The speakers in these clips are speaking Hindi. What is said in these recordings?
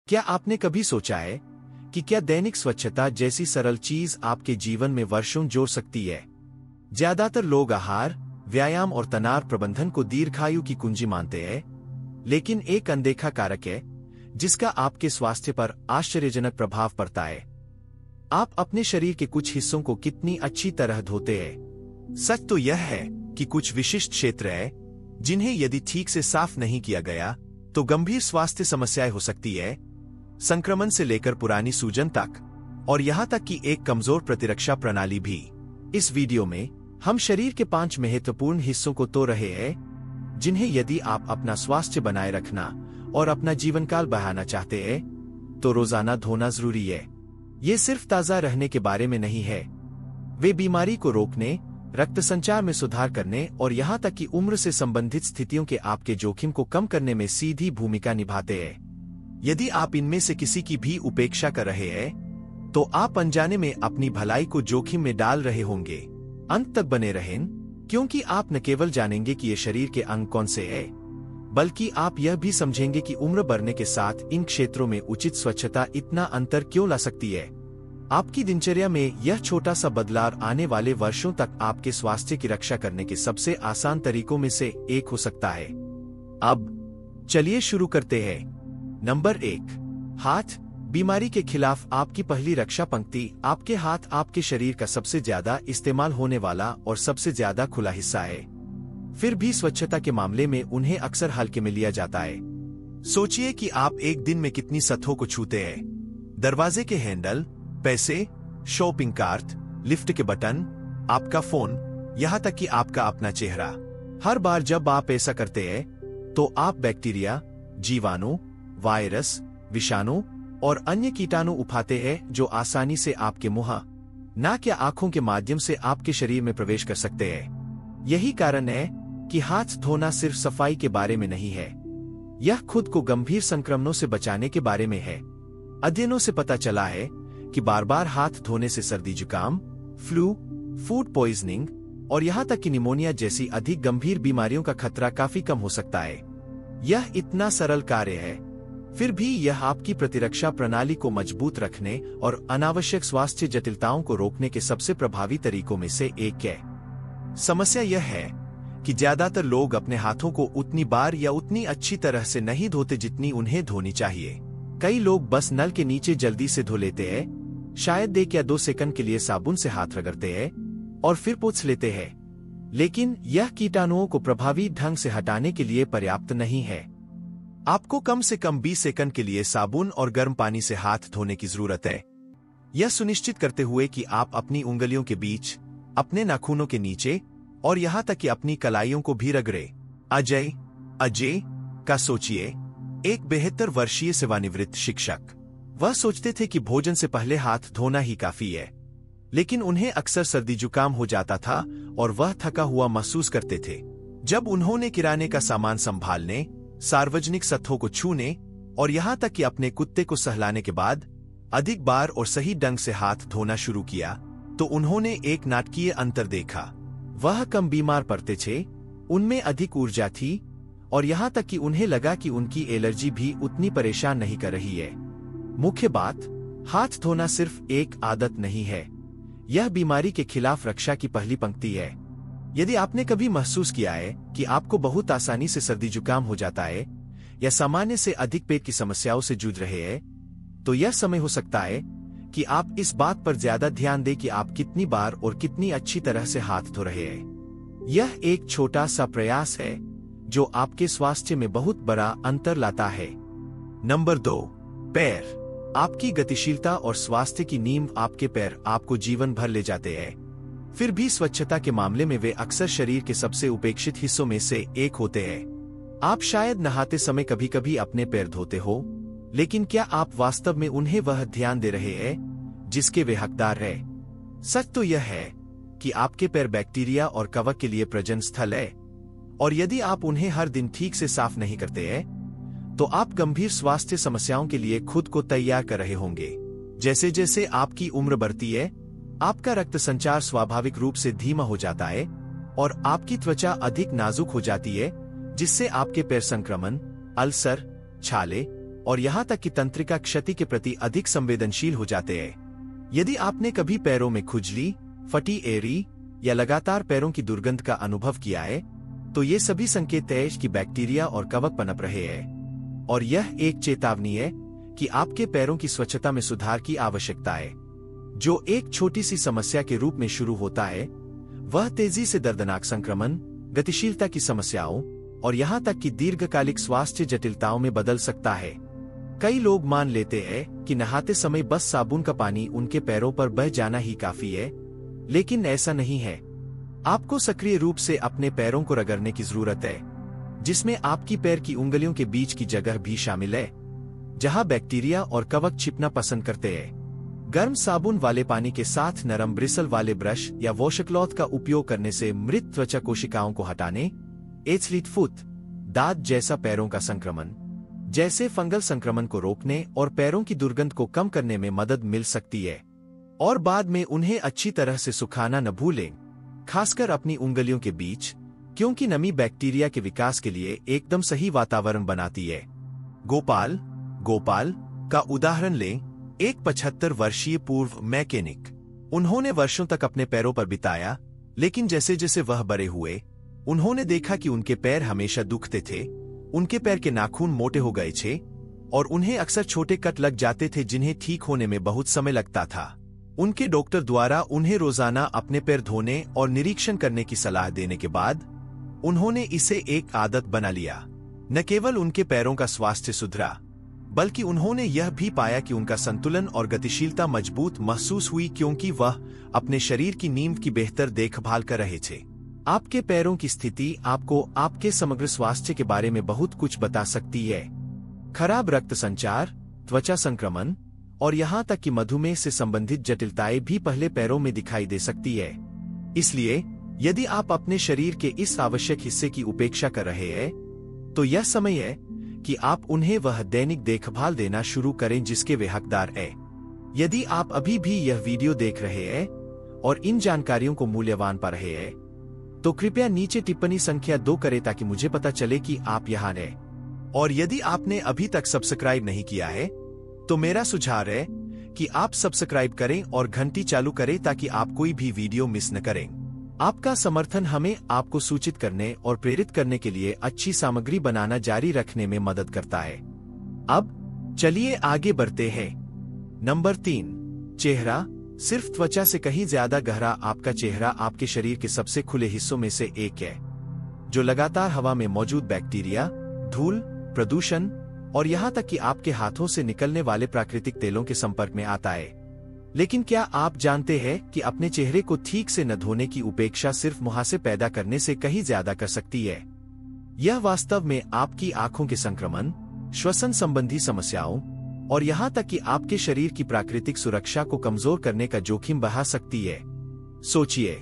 क्या आपने कभी सोचा है कि क्या दैनिक स्वच्छता जैसी सरल चीज आपके जीवन में वर्षों जोड़ सकती है? ज्यादातर लोग आहार, व्यायाम और तनाव प्रबंधन को दीर्घायु की कुंजी मानते हैं, लेकिन एक अनदेखा कारक है जिसका आपके स्वास्थ्य पर आश्चर्यजनक प्रभाव पड़ता है। आप अपने शरीर के कुछ हिस्सों को कितनी अच्छी तरह धोते हैं। सच तो यह है कि कुछ विशिष्ट क्षेत्र हैं जिन्हें यदि ठीक से साफ नहीं किया गया तो गंभीर स्वास्थ्य समस्याएं हो सकती है, संक्रमण से लेकर पुरानी सूजन तक, और यहां तक कि एक कमजोर प्रतिरक्षा प्रणाली भी। इस वीडियो में हम शरीर के 5 महत्वपूर्ण हिस्सों को तोड़ रहे हैं जिन्हें यदि आप अपना स्वास्थ्य बनाए रखना और अपना जीवनकाल बढ़ाना चाहते हैं तो रोजाना धोना जरूरी है। ये सिर्फ ताजा रहने के बारे में नहीं है, वे बीमारी को रोकने, रक्त संचार में सुधार करने और यहां तक कि उम्र से संबंधित स्थितियों के आपके जोखिम को कम करने में सीधी भूमिका निभाते हैं। यदि आप इनमें से किसी की भी उपेक्षा कर रहे हैं तो आप अनजाने में अपनी भलाई को जोखिम में डाल रहे होंगे। अंत तक बने रहें, क्योंकि आप न केवल जानेंगे कि ये शरीर के अंग कौन से हैं, बल्कि आप यह भी समझेंगे कि उम्र बढ़ने के साथ इन क्षेत्रों में उचित स्वच्छता इतना अंतर क्यों ला सकती है। आपकी दिनचर्या में यह छोटा सा बदलाव आने वाले वर्षों तक आपके स्वास्थ्य की रक्षा करने के सबसे आसान तरीकों में से एक हो सकता है। अब चलिए शुरू करते हैं। नंबर 1, हाथ। बीमारी के खिलाफ आपकी पहली रक्षा पंक्ति। आपके हाथ आपके शरीर का सबसे ज्यादा इस्तेमाल होने वाला और सबसे ज्यादा खुला हिस्सा है। फिर भी स्वच्छता के मामले में उन्हें अक्सर हल्के में लिया जाता है। सोचिए कि आप एक दिन में कितनी सतहों को छूते हैं। दरवाजे के हैंडल, पैसे, शॉपिंग कार्ट, लिफ्ट के बटन, आपका फोन, यहां तक कि आपका अपना चेहरा। हर बार जब आप ऐसा करते हैं तो आप बैक्टीरिया, जीवाणु, वायरस, विषाणु और अन्य कीटाणु उठाते हैं जो आसानी से आपके मुंह, नाक या आंखों के माध्यम से आपके शरीर में प्रवेश कर सकते हैं। यही कारण है कि हाथ धोना सिर्फ सफाई के बारे में नहीं है, यह खुद को गंभीर संक्रमणों से बचाने के बारे में है। अध्ययनों से पता चला है कि बार बार हाथ धोने से सर्दी, जुकाम, फ्लू, फूड पॉइजनिंग और यहां तक कि निमोनिया जैसी अधिक गंभीर बीमारियों का खतरा काफी कम हो सकता है। यह इतना सरल कार्य है, फिर भी यह आपकी प्रतिरक्षा प्रणाली को मजबूत रखने और अनावश्यक स्वास्थ्य जटिलताओं को रोकने के सबसे प्रभावी तरीकों में से एक है। समस्या यह है कि ज्यादातर लोग अपने हाथों को उतनी बार या उतनी अच्छी तरह से नहीं धोते जितनी उन्हें धोनी चाहिए। कई लोग बस नल के नीचे जल्दी से धो लेते हैं, शायद 1 या 2 सेकंड के लिए साबुन से हाथ रगड़ते हैं और फिर पोंछ लेते हैं, लेकिन यह कीटाणुओं को प्रभावी ढंग से हटाने के लिए पर्याप्त नहीं है। आपको कम से कम 20 सेकंड के लिए साबुन और गर्म पानी से हाथ धोने की जरूरत है, यह सुनिश्चित करते हुए कि आप अपनी उंगलियों के बीच, अपने नाखूनों के नीचे और यहां तक कि अपनी कलाइयों को भी रगड़े। अजय का सोचिए, एक 72 वर्षीय सेवानिवृत्त शिक्षक। वह सोचते थे कि भोजन से पहले हाथ धोना ही काफी है, लेकिन उन्हें अक्सर सर्दी जुकाम हो जाता था और वह थका हुआ महसूस करते थे। जब उन्होंने किराने का सामान संभालने, सार्वजनिक सतहों को छूने और यहां तक कि अपने कुत्ते को सहलाने के बाद अधिक बार और सही ढंग से हाथ धोना शुरू किया तो उन्होंने एक नाटकीय अंतर देखा। वह कम बीमार पड़ते थे, उनमें अधिक ऊर्जा थी और यहां तक कि उन्हें लगा कि उनकी एलर्जी भी उतनी परेशान नहीं कर रही है। मुख्य बात, हाथ धोना सिर्फ एक आदत नहीं है, यह बीमारी के खिलाफ रक्षा की पहली पंक्ति है। यदि आपने कभी महसूस किया है कि आपको बहुत आसानी से सर्दी जुकाम हो जाता है या सामान्य से अधिक पेट की समस्याओं से जूझ रहे हैं, तो यह समय हो सकता है कि आप इस बात पर ज्यादा ध्यान दें कि आप कितनी बार और कितनी अच्छी तरह से हाथ धो रहे हैं। यह एक छोटा सा प्रयास है जो आपके स्वास्थ्य में बहुत बड़ा अंतर लाता है। नंबर 2, पैर। आपकी गतिशीलता और स्वास्थ्य की नींव आपके पैर आपको जीवन भर ले जाते हैं। फिर भी स्वच्छता के मामले में वे अक्सर शरीर के सबसे उपेक्षित हिस्सों में से एक होते हैं। आप शायद नहाते समय कभी कभी अपने पैर धोते हो, लेकिन क्या आप वास्तव में उन्हें वह ध्यान दे रहे हैं जिसके वे हकदार हैं? सच तो यह है कि आपके पैर बैक्टीरिया और कवक के लिए प्रजनन स्थल है, और यदि आप उन्हें हर दिन ठीक से साफ नहीं करते हैं तो आप गंभीर स्वास्थ्य समस्याओं के लिए खुद को तैयार कर रहे होंगे। जैसे जैसे आपकी उम्र बढ़ती है, आपका रक्त संचार स्वाभाविक रूप से धीमा हो जाता है और आपकी त्वचा अधिक नाजुक हो जाती है, जिससे आपके पैर संक्रमण, अल्सर, छाले, और यहाँ तक कि तंत्रिका क्षति के प्रति अधिक संवेदनशील हो जाते हैं। यदि आपने कभी पैरों में खुजली, फटी एड़ी या लगातार पैरों की दुर्गंध का अनुभव किया है, तो ये सभी संकेत हैं कि बैक्टीरिया और कवक पनप रहे हैं, और यह एक चेतावनी है कि आपके पैरों की स्वच्छता में सुधार की आवश्यकता है। जो एक छोटी सी समस्या के रूप में शुरू होता है, वह तेजी से दर्दनाक संक्रमण, गतिशीलता की समस्याओं और यहाँ तक कि दीर्घकालिक स्वास्थ्य जटिलताओं में बदल सकता है। कई लोग मान लेते हैं कि नहाते समय बस साबुन का पानी उनके पैरों पर बह जाना ही काफी है, लेकिन ऐसा नहीं है। आपको सक्रिय रूप से अपने पैरों को रगड़ने की जरूरत है, जिसमें आपकी पैर की उंगलियों के बीच की जगह भी शामिल है, जहां बैक्टीरिया और कवक छिपना पसंद करते हैं। गर्म साबुन वाले पानी के साथ नरम ब्रिसल वाले ब्रश या वॉशक्लॉथ का उपयोग करने से मृत त्वचा कोशिकाओं को हटाने, एथलीट फुट, दांत जैसा पैरों का संक्रमण जैसे फंगल संक्रमण को रोकने और पैरों की दुर्गंध को कम करने में मदद मिल सकती है। और बाद में उन्हें अच्छी तरह से सुखाना न भूलें, खासकर अपनी उंगलियों के बीच, क्योंकि नमी बैक्टीरिया के विकास के लिए एकदम सही वातावरण बनाती है। गोपाल का उदाहरण लें, एक 75 वर्षीय पूर्व मैकेनिक। उन्होंने वर्षों तक अपने पैरों पर बिताया, लेकिन जैसे जैसे वह बड़े हुए, उन्होंने देखा कि उनके पैर हमेशा दुखते थे, उनके पैर के नाखून मोटे हो गए थे और उन्हें अक्सर छोटे कट लग जाते थे जिन्हें ठीक होने में बहुत समय लगता था। उनके डॉक्टर द्वारा उन्हें रोजाना अपने पैर धोने और निरीक्षण करने की सलाह देने के बाद उन्होंने इसे एक आदत बना लिया। न केवल उनके पैरों का स्वास्थ्य सुधरा, बल्कि उन्होंने यह भी पाया कि उनका संतुलन और गतिशीलता मजबूत महसूस हुई, क्योंकि वह अपने शरीर की नींव की बेहतर देखभाल कर रहे थे। आपके पैरों की स्थिति आपको आपके समग्र स्वास्थ्य के बारे में बहुत कुछ बता सकती है। खराब रक्त संचार, त्वचा संक्रमण और यहाँ तक कि मधुमेह से संबंधित जटिलताएं भी पहले पैरों में दिखाई दे सकती है। इसलिए यदि आप अपने शरीर के इस आवश्यक हिस्से की उपेक्षा कर रहे हैं, तो यह समय है कि आप उन्हें वह दैनिक देखभाल देना शुरू करें जिसके वे हकदार हैं। यदि आप अभी भी यह वीडियो देख रहे हैं और इन जानकारियों को मूल्यवान पा रहे हैं, तो कृपया नीचे टिप्पणी संख्या 2 करें ताकि मुझे पता चले कि आप यहाँ हैं। और यदि आपने अभी तक सब्सक्राइब नहीं किया है, तो मेरा सुझाव है कि आप सब्सक्राइब करें और घंटी चालू करें ताकि आप कोई भी वीडियो मिस न करें। आपका समर्थन हमें आपको सूचित करने और प्रेरित करने के लिए अच्छी सामग्री बनाना जारी रखने में मदद करता है। अब चलिए आगे बढ़ते हैं। नंबर 3, चेहरा। सिर्फ त्वचा से कहीं ज्यादा गहरा आपका चेहरा आपके शरीर के सबसे खुले हिस्सों में से एक है, जो लगातार हवा में मौजूद बैक्टीरिया, धूल, प्रदूषण और यहाँ तक कि आपके हाथों से निकलने वाले प्राकृतिक तेलों के संपर्क में आता है। लेकिन क्या आप जानते हैं कि अपने चेहरे को ठीक से न धोने की उपेक्षा सिर्फ मुहासे पैदा करने से कहीं ज्यादा कर सकती है? यह वास्तव में आपकी आंखों के संक्रमण, श्वसन संबंधी समस्याओं और यहाँ तक कि आपके शरीर की प्राकृतिक सुरक्षा को कमजोर करने का जोखिम बढ़ा सकती है। सोचिए,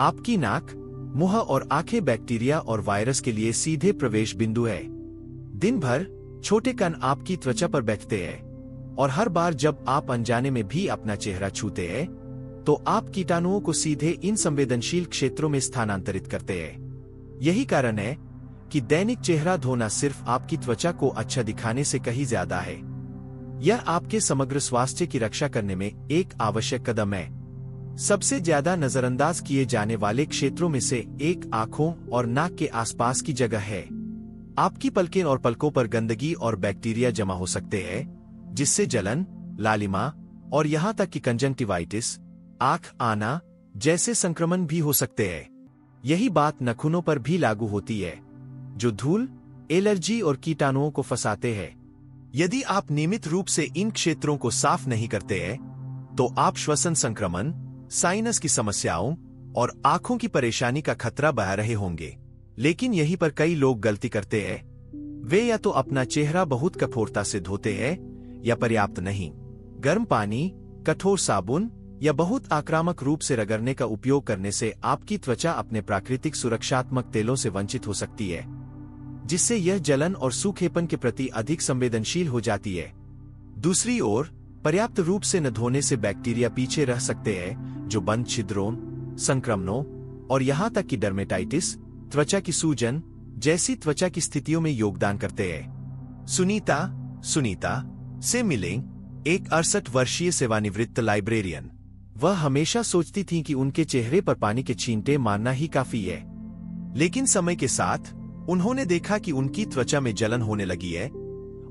आपकी नाक, मुंह और आंखें बैक्टीरिया और वायरस के लिए सीधे प्रवेश बिंदु है। दिन भर छोटे कण आपकी त्वचा पर बैठते हैं और हर बार जब आप अनजाने में भी अपना चेहरा छूते हैं, तो आप कीटाणुओं को सीधे इन संवेदनशील क्षेत्रों में स्थानांतरित करते हैं। यही कारण है कि दैनिक चेहरा धोना सिर्फ आपकी त्वचा को अच्छा दिखाने से कहीं ज्यादा है। यह आपके समग्र स्वास्थ्य की रक्षा करने में एक आवश्यक कदम है। सबसे ज्यादा नजरअंदाज किए जाने वाले क्षेत्रों में से एक आंखों और नाक के आसपास की जगह है। आपकी पलकें और पलकों पर गंदगी और बैक्टीरिया जमा हो सकते हैं, जिससे जलन, लालिमा और यहाँ तक कि कंजंक्टिवाइटिस, आंख आना जैसे संक्रमण भी हो सकते हैं। यही बात नाखूनों पर भी लागू होती है, जो धूल, एलर्जी और कीटाणुओं को फंसाते हैं। यदि आप नियमित रूप से इन क्षेत्रों को साफ नहीं करते हैं, तो आप श्वसन संक्रमण, साइनस की समस्याओं और आंखों की परेशानी का खतरा बढ़ा रहे होंगे। लेकिन यहीं पर कई लोग गलती करते हैं। वे या तो अपना चेहरा बहुत कठोरता से धोते हैं या पर्याप्त नहीं। गर्म पानी, कठोर साबुन या बहुत आक्रामक रूप से रगड़ने का उपयोग करने से आपकी त्वचा अपने प्राकृतिक सुरक्षात्मक तेलों से वंचित हो सकती है, जिससे यह जलन और सूखेपन के प्रति अधिक संवेदनशील हो जाती है। दूसरी ओर, पर्याप्त रूप से न धोने से बैक्टीरिया पीछे रह सकते हैं, जो बंद छिद्रों, संक्रमणों और यहाँ तक कि डर्मेटाइटिस, त्वचा की सूजन जैसी त्वचा की स्थितियों में योगदान करते हैं। सुनीता, सुनीता से मिलें, एक 68 वर्षीय सेवानिवृत्त लाइब्रेरियन। वह हमेशा सोचती थीं कि उनके चेहरे पर पानी के छींटे मारना ही काफी है, लेकिन समय के साथ उन्होंने देखा कि उनकी त्वचा में जलन होने लगी है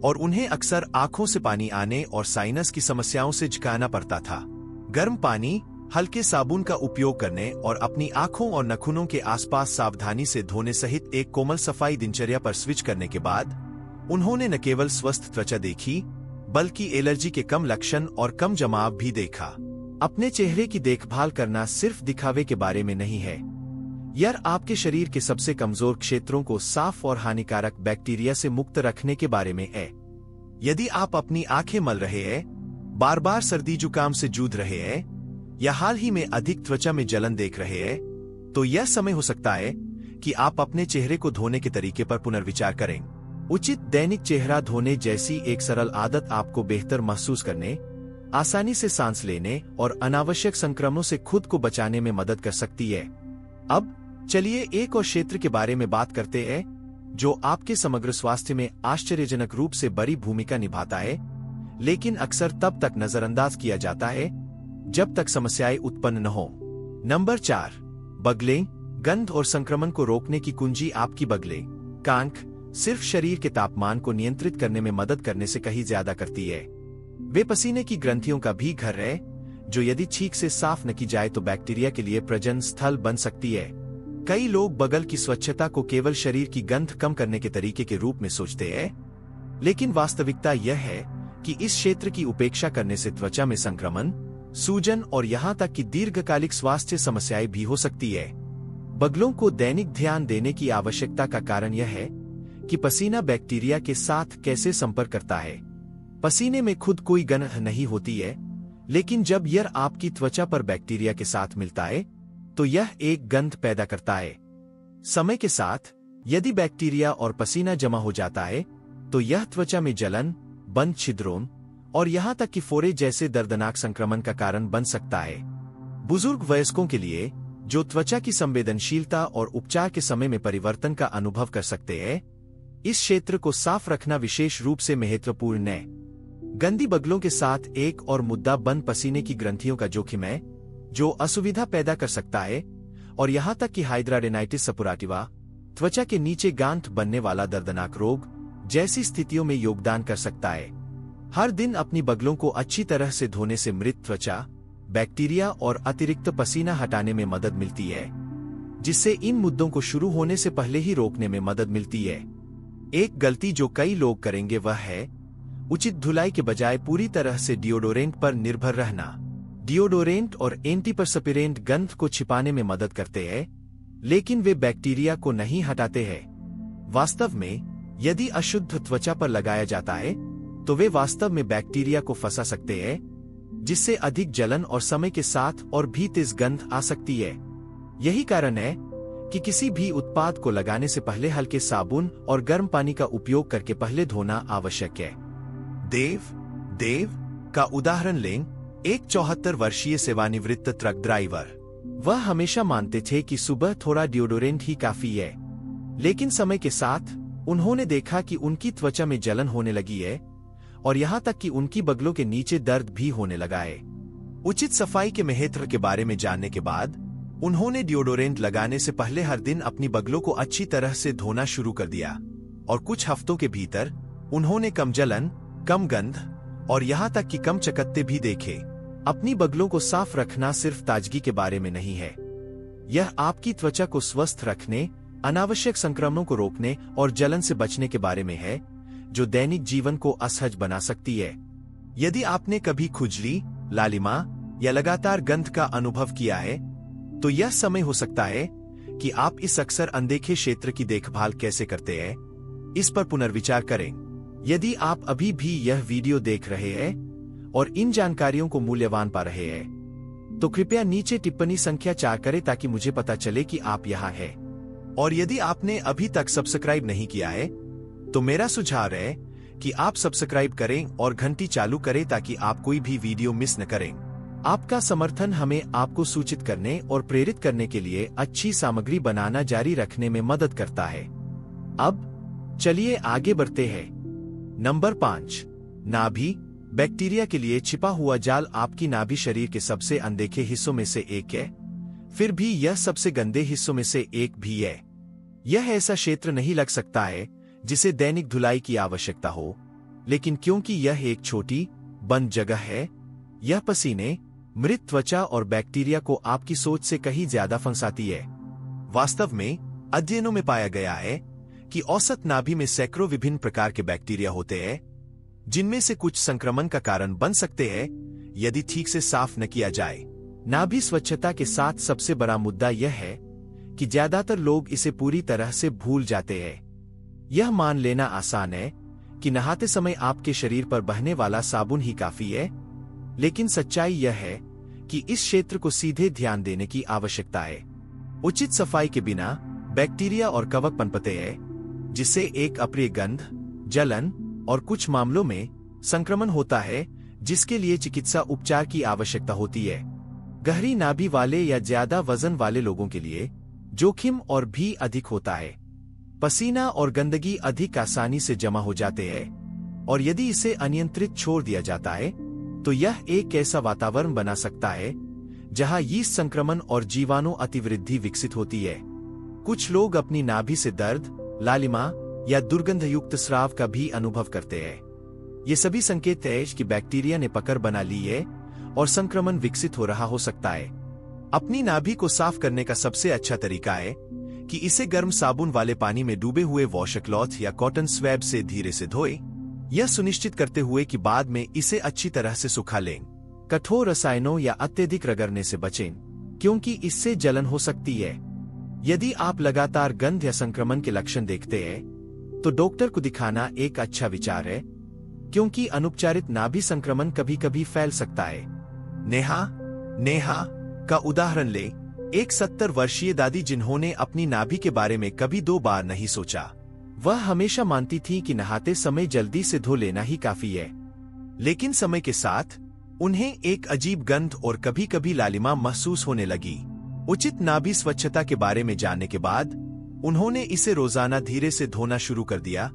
और उन्हें अक्सर आंखों से पानी आने और साइनस की समस्याओं से झुकाना पड़ता था। गर्म पानी, हल्के साबुन का उपयोग करने और अपनी आंखों और नखूनों के आसपास सावधानी से धोने सहित एक कोमल सफाई दिनचर्या पर स्विच करने के बाद उन्होंने न केवल स्वस्थ त्वचा देखी, बल्कि एलर्जी के कम लक्षण और कम जमाव भी देखा। अपने चेहरे की देखभाल करना सिर्फ दिखावे के बारे में नहीं है, यह आपके शरीर के सबसे कमजोर क्षेत्रों को साफ और हानिकारक बैक्टीरिया से मुक्त रखने के बारे में है। यदि आप अपनी आंखें मल रहे हैं, बार बार सर्दी जुकाम से जूझ रहे हैं या हाल ही में अधिक त्वचा में जलन देख रहे हैं, तो यह समय हो सकता है कि आप अपने चेहरे को धोने के तरीके पर पुनर्विचार करें। उचित दैनिक चेहरा धोने जैसी एक सरल आदत आपको बेहतर महसूस करने, आसानी से सांस लेने और अनावश्यक संक्रमणों से खुद को बचाने में मदद कर सकती है। अब चलिए एक और क्षेत्र के बारे में बात करते हैं जो आपके समग्र स्वास्थ्य में आश्चर्यजनक रूप से बड़ी भूमिका निभाता है, लेकिन अक्सर तब तक नजरअंदाज किया जाता है जब तक समस्याएं उत्पन्न न हो। नंबर 4, बगलें। गंध और संक्रमण को रोकने की कुंजी आपकी बगलें, कांख, सिर्फ शरीर के तापमान को नियंत्रित करने में मदद करने से कहीं ज्यादा करती है। वे पसीने की ग्रंथियों का भी घर है, जो यदि ठीक से साफ न की जाए तो बैक्टीरिया के लिए प्रजनन स्थल बन सकती है। कई लोग बगल की स्वच्छता को केवल शरीर की गंध कम करने के तरीके के रूप में सोचते हैं, लेकिन वास्तविकता यह है कि इस क्षेत्र की उपेक्षा करने से त्वचा में संक्रमण, सूजन और यहां तक कि दीर्घकालिक स्वास्थ्य समस्याएं भी हो सकती है। बगलों को दैनिक ध्यान देने की आवश्यकता का कारण यह है कि पसीना बैक्टीरिया के साथ कैसे संपर्क करता है। पसीने में खुद कोई गंध नहीं होती है, लेकिन जब यह आपकी त्वचा पर बैक्टीरिया के साथ मिलता है तो यह एक गंध पैदा करता है। समय के साथ यदि बैक्टीरिया और पसीना जमा हो जाता है तो यह त्वचा में जलन, बंद छिद्रों और यहां तक कि फोड़े जैसे दर्दनाक संक्रमण का कारण बन सकता है। बुजुर्ग वयस्कों के लिए, जो त्वचा की संवेदनशीलता और उपचार के समय में परिवर्तन का अनुभव कर सकते हैं, इस क्षेत्र को साफ रखना विशेष रूप से महत्वपूर्ण है। गंदी बगलों के साथ एक और मुद्दा बंद पसीने की ग्रंथियों का जोखिम है, जो असुविधा पैदा कर सकता है और यहां तक कि हाइड्राडेनाइटिस सपुराटिवा, त्वचा के नीचे गांठ बनने वाला दर्दनाक रोग जैसी स्थितियों में योगदान कर सकता है। हर दिन अपनी बगलों को अच्छी तरह से धोने से मृत त्वचा, बैक्टीरिया और अतिरिक्त पसीना हटाने में मदद मिलती है, जिससे इन मुद्दों को शुरू होने से पहले ही रोकने में मदद मिलती है। एक गलती जो कई लोग करेंगे वह है उचित धुलाई के बजाय पूरी तरह से डिओडोरेंट पर निर्भर रहना। डिओडोरेंट और एंटीपरस्पिरेंट गंध को छिपाने में मदद करते हैं, लेकिन वे बैक्टीरिया को नहीं हटाते हैं। वास्तव में यदि अशुद्ध त्वचा पर लगाया जाता है तो वे वास्तव में बैक्टीरिया को फंसा सकते हैं, जिससे अधिक जलन और समय के साथ और भी तेज गंध आ सकती है। यही कारण है कि किसी भी उत्पाद को लगाने से पहले हल्के साबुन और गर्म पानी का उपयोग करके पहले धोना आवश्यक है। देव का उदाहरण लें, एक 74 वर्षीय सेवानिवृत्त ट्रक ड्राइवर। वह हमेशा मानते थे कि सुबह थोड़ा डिओडोरेंट ही काफी है, लेकिन समय के साथ उन्होंने देखा कि उनकी त्वचा में जलन होने लगी है और यहां तक कि उनकी बगलों के नीचे दर्द भी होने लगा है। उचित सफाई के महत्व के बारे में जानने के बाद उन्होंने डिओडोरेंट लगाने से पहले हर दिन अपनी बगलों को अच्छी तरह से धोना शुरू कर दिया और कुछ हफ्तों के भीतर उन्होंने कम जलन, कम गंध और यहां तक कि कम चकत्ते भी देखे। अपनी बगलों को साफ रखना सिर्फ ताजगी के बारे में नहीं है, यह आपकी त्वचा को स्वस्थ रखने, अनावश्यक संक्रमणों को रोकने और जलन से बचने के बारे में है, जो दैनिक जीवन को असहज बना सकती है। यदि आपने कभी खुजली, लालिमा या लगातार गंध का अनुभव किया है, तो यह समय हो सकता है कि आप इस अक्सर अनदेखे क्षेत्र की देखभाल कैसे करते हैं, इस पर पुनर्विचार करें। यदि आप अभी भी यह वीडियो देख रहे हैं और इन जानकारियों को मूल्यवान पा रहे हैं, तो कृपया नीचे टिप्पणी संख्या 4 करें ताकि मुझे पता चले कि आप यहाँ हैं। और यदि आपने अभी तक सब्सक्राइब नहीं किया है, तो मेरा सुझाव है कि आप सब्सक्राइब करें और घंटी चालू करें ताकि आप कोई भी वीडियो मिस न करें। आपका समर्थन हमें आपको सूचित करने और प्रेरित करने के लिए अच्छी सामग्री बनाना जारी रखने में मदद करता है। अब चलिए आगे बढ़ते हैं। नंबर 5, नाभि। बैक्टीरिया के लिए छिपा हुआ जाल। आपकी नाभि शरीर के सबसे अनदेखे हिस्सों में से एक है, फिर भी यह सबसे गंदे हिस्सों में से एक भी है। यह ऐसा क्षेत्र नहीं लग सकता है जिसे दैनिक धुलाई की आवश्यकता हो, लेकिन क्योंकि यह एक छोटी बंद जगह है, यह पसीने, मृत त्वचा और बैक्टीरिया को आपकी सोच से कहीं ज्यादा फंसाती है। वास्तव में अध्ययनों में पाया गया है कि औसत नाभि में सैकड़ों विभिन्न प्रकार के बैक्टीरिया होते हैं, जिनमें से कुछ संक्रमण का कारण बन सकते हैं यदि ठीक से साफ न किया जाए। नाभि स्वच्छता के साथ सबसे बड़ा मुद्दा यह है कि ज्यादातर लोग इसे पूरी तरह से भूल जाते हैं। यह मान लेना आसान है कि नहाते समय आपके शरीर पर बहने वाला साबुन ही काफी है, लेकिन सच्चाई यह है कि इस क्षेत्र को सीधे ध्यान देने की आवश्यकता है। उचित सफाई के बिना बैक्टीरिया और कवक पनपते हैं, जिससे एक अप्रिय गंध, जलन और कुछ मामलों में संक्रमण होता है, जिसके लिए चिकित्सा उपचार की आवश्यकता होती है। गहरी नाभि वाले या ज्यादा वजन वाले लोगों के लिए जोखिम और भी अधिक होता है। पसीना और गंदगी अधिक आसानी से जमा हो जाते हैं, और यदि इसे अनियंत्रित छोड़ दिया जाता है तो यह एक ऐसा वातावरण बना सकता है जहां यीस्ट संक्रमण और जीवाणु अतिवृद्धि विकसित होती है। कुछ लोग अपनी नाभि से दर्द, लालिमा या दुर्गंधयुक्त स्राव का भी अनुभव करते हैं। ये सभी संकेत हैं कि बैक्टीरिया ने पकड़ बना ली है और संक्रमण विकसित हो रहा हो सकता है। अपनी नाभि को साफ करने का सबसे अच्छा तरीका है कि इसे गर्म साबुन वाले पानी में डूबे हुए वॉशक्लॉथ या कॉटन स्वैब से धीरे से धोएं, यह सुनिश्चित करते हुए कि बाद में इसे अच्छी तरह से सुखा लें। कठोर रसायनों या अत्यधिक रगड़ने से बचें, क्योंकि इससे जलन हो सकती है। यदि आप लगातार गंध या संक्रमण के लक्षण देखते हैं तो डॉक्टर को दिखाना एक अच्छा विचार है, क्योंकि अनुपचारित नाभि संक्रमण कभी कभी फैल सकता है। नेहा का उदाहरण लें, एक 70 वर्षीय दादी जिन्होंने अपनी नाभि के बारे में कभी 2 बार नहीं सोचा। वह हमेशा मानती थी कि नहाते समय जल्दी से धो लेना ही काफी है, लेकिन समय के साथ उन्हें एक अजीब गंध और कभी कभी लालिमा महसूस होने लगी। उचित नाभि स्वच्छता के बारे में जानने के बाद उन्होंने इसे रोजाना धीरे से धोना शुरू कर दिया,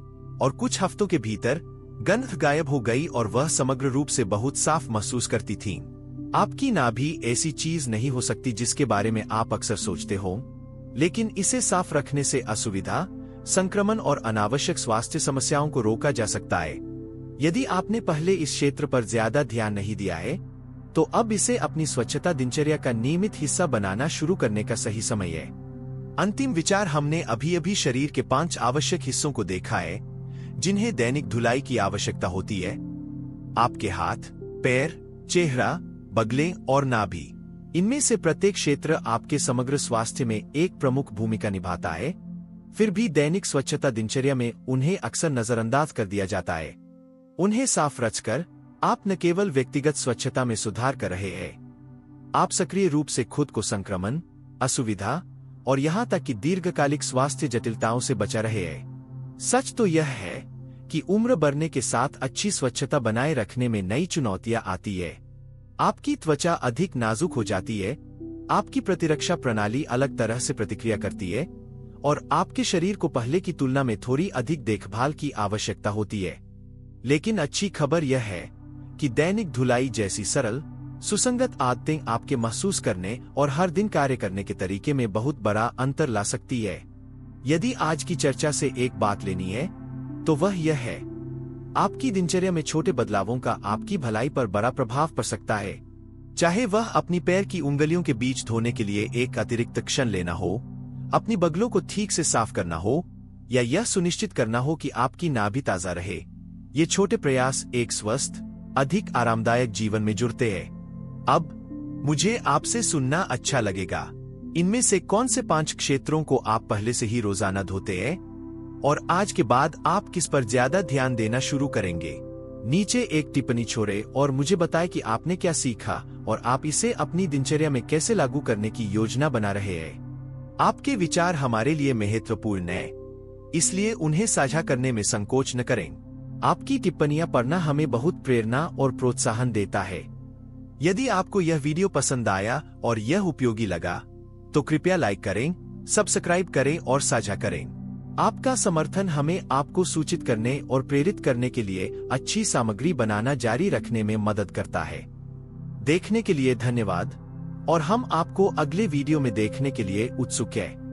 और कुछ हफ्तों के भीतर गंध गायब हो गई और वह समग्र रूप से बहुत साफ महसूस करती थीं। आपकी नाभि ऐसी चीज नहीं हो सकती जिसके बारे में आप अक्सर सोचते हो, लेकिन इसे साफ रखने से असुविधा, संक्रमण और अनावश्यक स्वास्थ्य समस्याओं को रोका जा सकता है। यदि आपने पहले इस क्षेत्र पर ज्यादा ध्यान नहीं दिया है, तो अब इसे अपनी स्वच्छता दिनचर्या का नियमित हिस्सा बनाना शुरू करने का सही समय है। अंतिम विचार, हमने अभी शरीर के 5 आवश्यक हिस्सों को देखा है जिन्हें दैनिक धुलाई की आवश्यकता होती है। आपके हाथ, पैर, चेहरा, बगलें और नाभि। इनमें से प्रत्येक क्षेत्र आपके समग्र स्वास्थ्य में एक प्रमुख भूमिका निभाता है, फिर भी दैनिक स्वच्छता दिनचर्या में उन्हें अक्सर नजरअंदाज कर दिया जाता है। उन्हें साफ रखकर आप न केवल व्यक्तिगत स्वच्छता में सुधार कर रहे हैं, आप सक्रिय रूप से खुद को संक्रमण, असुविधा और यहां तक कि दीर्घकालिक स्वास्थ्य जटिलताओं से बचा रहे हैं। सच तो यह है कि उम्र बढ़ने के साथ अच्छी स्वच्छता बनाए रखने में नई चुनौतियां आती है। आपकी त्वचा अधिक नाजुक हो जाती है, आपकी प्रतिरक्षा प्रणाली अलग तरह से प्रतिक्रिया करती है, और आपके शरीर को पहले की तुलना में थोड़ी अधिक देखभाल की आवश्यकता होती है। लेकिन अच्छी खबर यह है कि दैनिक धुलाई जैसी सरल, सुसंगत आदतें आपके महसूस करने और हर दिन कार्य करने के तरीके में बहुत बड़ा अंतर ला सकती है। यदि आज की चर्चा से एक बात लेनी है तो वह यह है, आपकी दिनचर्या में छोटे बदलावों का आपकी भलाई पर बड़ा प्रभाव पड़ सकता है। चाहे वह अपनी पैर की उंगलियों के बीच धोने के लिए एक अतिरिक्त क्षण लेना हो, अपनी बगलों को ठीक से साफ करना हो, या यह सुनिश्चित करना हो कि आपकी नाभि ताजा रहे। ये छोटे प्रयास एक स्वस्थ, अधिक आरामदायक जीवन में जुड़ते हैं। अब मुझे आपसे सुनना अच्छा लगेगा, इनमें से कौन से 5 क्षेत्रों को आप पहले से ही रोजाना धोते हैं, और आज के बाद आप किस पर ज्यादा ध्यान देना शुरू करेंगे। नीचे एक टिप्पणी छोड़ें और मुझे बताएं कि आपने क्या सीखा और आप इसे अपनी दिनचर्या में कैसे लागू करने की योजना बना रहे हैं। आपके विचार हमारे लिए महत्वपूर्ण हैं, इसलिए उन्हें साझा करने में संकोच न करें। आपकी टिप्पणियां पढ़ना हमें बहुत प्रेरणा और प्रोत्साहन देता है। यदि आपको यह वीडियो पसंद आया और यह उपयोगी लगा तो कृपया लाइक करें, सब्सक्राइब करें और साझा करें। आपका समर्थन हमें आपको सूचित करने और प्रेरित करने के लिए अच्छी सामग्री बनाना जारी रखने में मदद करता है। देखने के लिए धन्यवाद और हम आपको अगले वीडियो में देखने के लिए उत्सुक हैं।